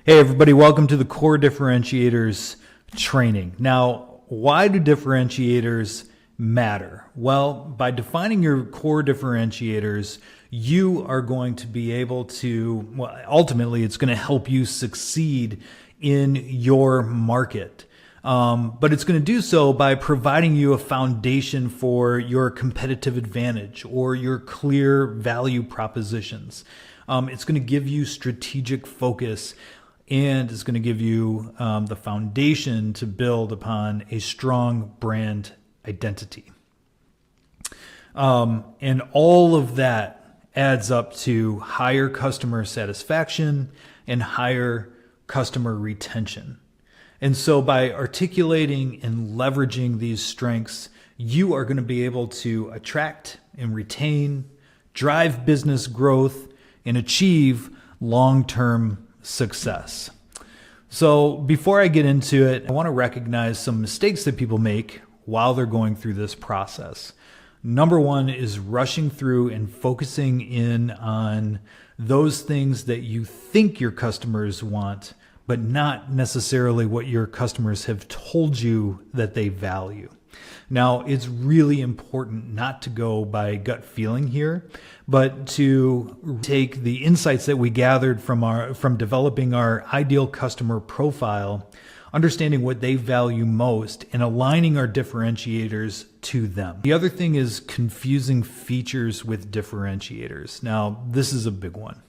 Hey everybody, welcome to the Core Differentiators training. Now, why do differentiators matter? Well, by defining your core differentiators, you are going to be able to, ultimately it's going to help you succeed in your market. But it's going to do so by providing you a foundation for your competitive advantage or your clear value propositions. It's going to give you strategic focus, and it's going to give you the foundation to build upon a strong brand identity. And all of that adds up to higher customer satisfaction and higher customer retention. And so by articulating and leveraging these strengths, you are going to be able to attract and retain, drive business growth, and achieve long-term success. So before I get into it, I want to recognize some mistakes that people make while they're going through this process. Number one is rushing through and focusing in on those things that you think your customers want, but not necessarily what your customers have told you that they value. Now, it's really important not to go by gut feeling here, but to take the insights that we gathered from developing our ideal customer profile, understanding what they value most, and aligning our differentiators to them. The other thing is confusing features with differentiators. Now, this is a big one.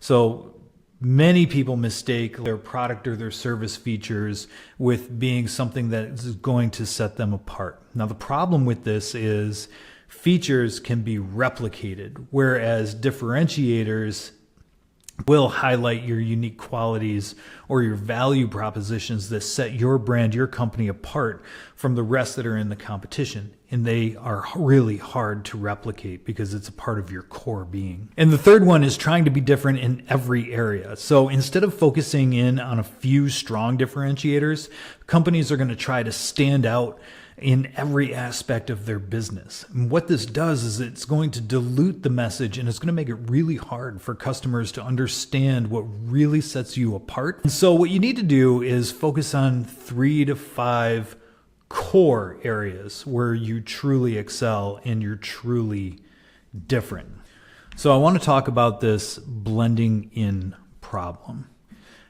So many people mistake their product or their service features with being something that is going to set them apart. Now, the problem with this is features can be replicated, whereas differentiators will highlight your unique qualities or your value propositions that set your brand, your company apart from the rest that are in the competition. And they are really hard to replicate because it's a part of your core being. And the third one is trying to be different in every area. So instead of focusing in on a few strong differentiators, companies are going to try to stand out in every aspect of their business. And what this does is it's going to dilute the message, and it's going to make it really hard for customers to understand what really sets you apart. And so what you need to do is focus on 3 to 5 core areas where you truly excel and you're truly different. So I want to talk about this blending in problem.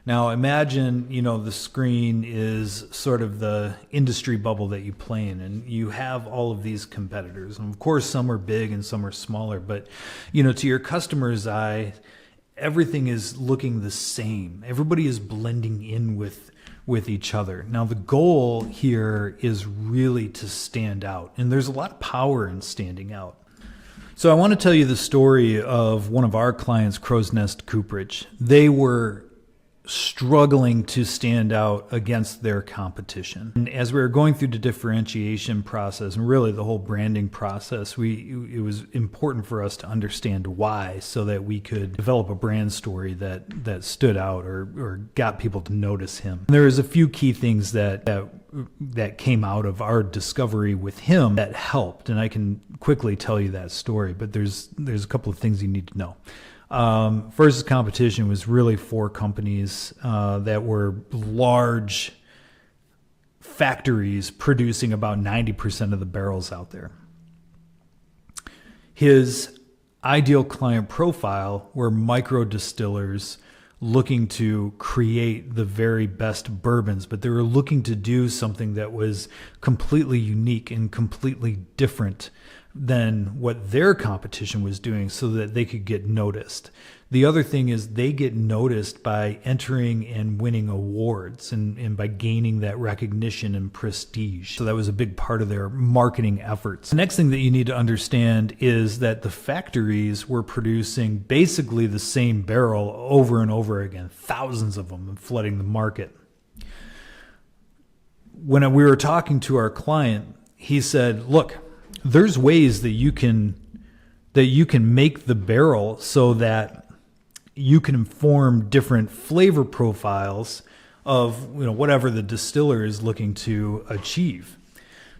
Now imagine, the screen is sort of the industry bubble that you play in, and you have all of these competitors. And of course, some are big and some are smaller, but to your customer's eye, everything is looking the same. Everybody is blending in with each other. Now the goal here is really to stand out, and there's a lot of power in standing out. So I want to tell you the story of one of our clients, Crow's Nest Cooperage. They were struggling to stand out against their competition. And as we were going through the differentiation process and really the whole branding process, it was important for us to understand why, so that we could develop a brand story that stood out or got people to notice him. And there was a few key things that came out of our discovery with him that helped, and I can quickly tell you that story, but there's a couple of things you need to know. First, the competition was really 4 companies that were large factories producing about 90% of the barrels out there. His ideal client profile were micro distillers looking to create the very best bourbons, but they were looking to do something that was completely unique and completely different than what their competition was doing, so that they could get noticed. The other thing is they get noticed by entering and winning awards and by gaining that recognition and prestige. So that was a big part of their marketing efforts. The next thing that you need to understand is that the factories were producing basically the same barrel over and over again, thousands of them, and flooding the market. When we were talking to our client, he said, look, there's ways that you can make the barrel so that you can inform different flavor profiles of whatever the distiller is looking to achieve.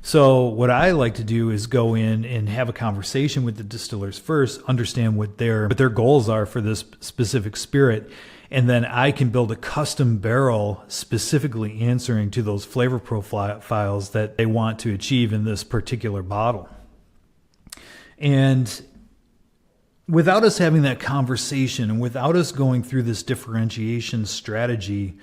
So what I like to do is go in and have a conversation with the distillers first, understand what their goals are for this specific spirit, And then I can build a custom barrel specifically answering to those flavor profiles that they want to achieve in this particular bottle. And without us having that conversation and without us going through this differentiation strategy,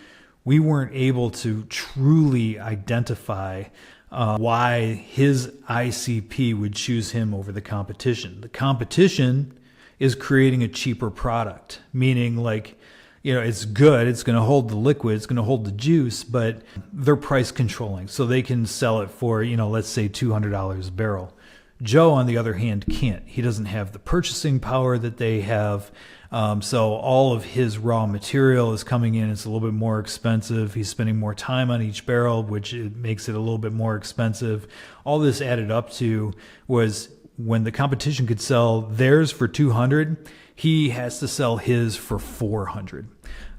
we weren't able to truly identify why his ICP would choose him over the competition. The competition is creating a cheaper product, meaning like, it's good, it's going to hold the liquid, it's going to hold the juice, but they're price controlling. So they can sell it for, let's say $200 a barrel. Joe, on the other hand, can't. He doesn't have the purchasing power that they have. So all of his raw material is coming in. It's a little bit more expensive. He's spending more time on each barrel, which it makes it a little bit more expensive. All this added up to was when the competition could sell theirs for $200, he has to sell his for $400.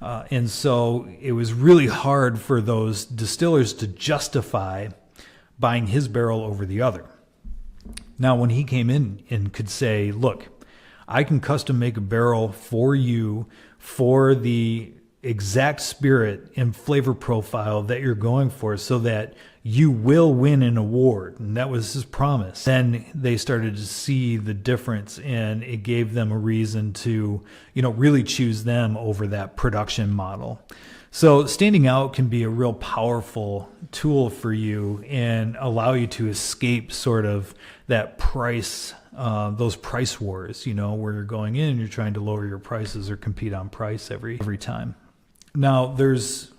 And so it was really hard for those distillers to justify buying his barrel over the other. Now, when he came in and could say, look, I can custom make a barrel for you for the exact spirit and flavor profile that you're going for so that you will win an award. And that was his promise. Then they started to see the difference, and it gave them a reason to, really choose them over that production model. So standing out can be a real powerful tool for you and allow you to escape sort of that price, those price wars, where you're going in and you're trying to lower your prices or compete on price every time. Now, there's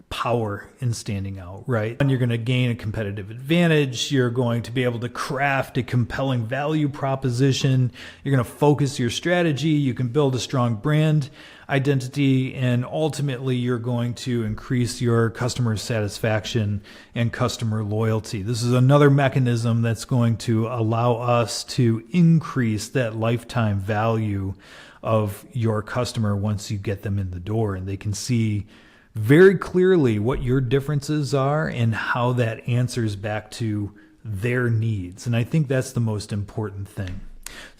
power in standing out, right? And you're going to gain a competitive advantage. You're going to be able to craft a compelling value proposition. You're going to focus your strategy. You can build a strong brand identity, and ultimately you're going to increase your customer satisfaction and customer loyalty. This is another mechanism that's going to allow us to increase that lifetime value of your customer once you get them in the door, and they can see very clearly what your differences are and how that answers back to their needs. And I think that's the most important thing.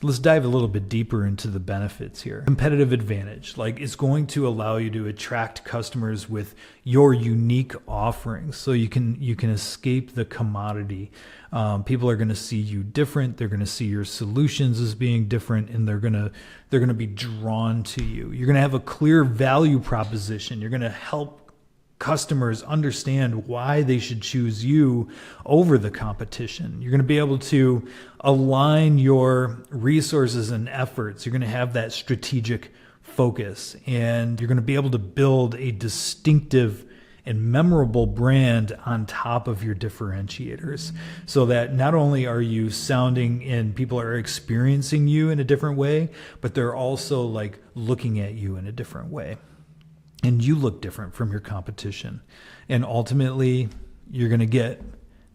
Let's dive a little bit deeper into the benefits here. Competitive advantage, like it's going to allow you to attract customers with your unique offerings, so you can escape the commodity. People are going to see you different. They're going to see your solutions as being different, and they're going to be drawn to you. You're going to have a clear value proposition. You're going to help customers understand why they should choose you over the competition. You're going to be able to align your resources and efforts. You're going to have that strategic focus, and you're going to be able to build a distinctive and memorable brand on top of your differentiators, so that not only are you sounding and people are experiencing you in a different way, but they're also like looking at you in a different way. And you look different from your competition. And ultimately, you're going to get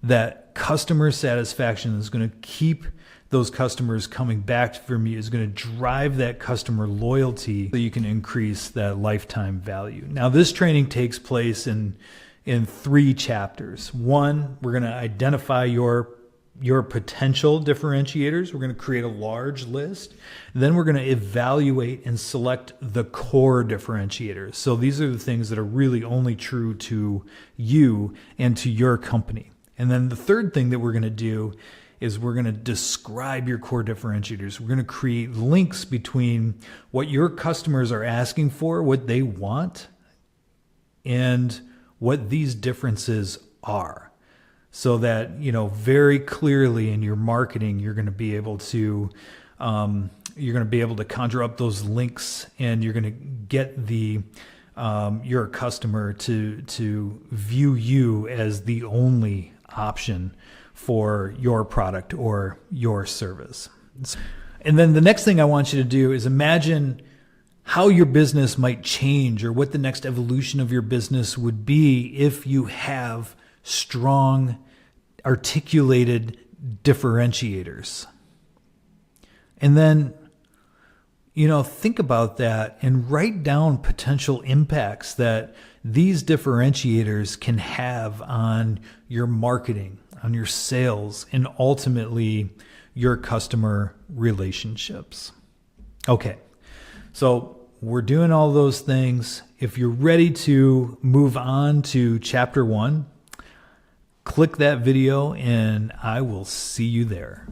that customer satisfaction is going to keep those customers coming back from you, is going to drive that customer loyalty so you can increase that lifetime value. Now, this training takes place in 3 chapters. 1, we're going to identify your potential differentiators. We're going to create a large list. Then we're going to evaluate and select the core differentiators. So these are the things that are really only true to you and to your company. And then the third thing that we're going to do is we're going to describe your core differentiators. We're going to create links between what your customers are asking for, what they want, and what these differences are. So that, very clearly in your marketing, you're going to be able to conjure up those links, and you're going to get your customer to view you as the only option for your product or your service. And then the next thing I want you to do is imagine how your business might change, or what the next evolution of your business would be if you have strong, articulated differentiators. And then, think about that and write down potential impacts that these differentiators can have on your marketing, on your sales, and ultimately your customer relationships. Okay, so we're doing all those things. If you're ready to move on to chapter 1, click that video and I will see you there.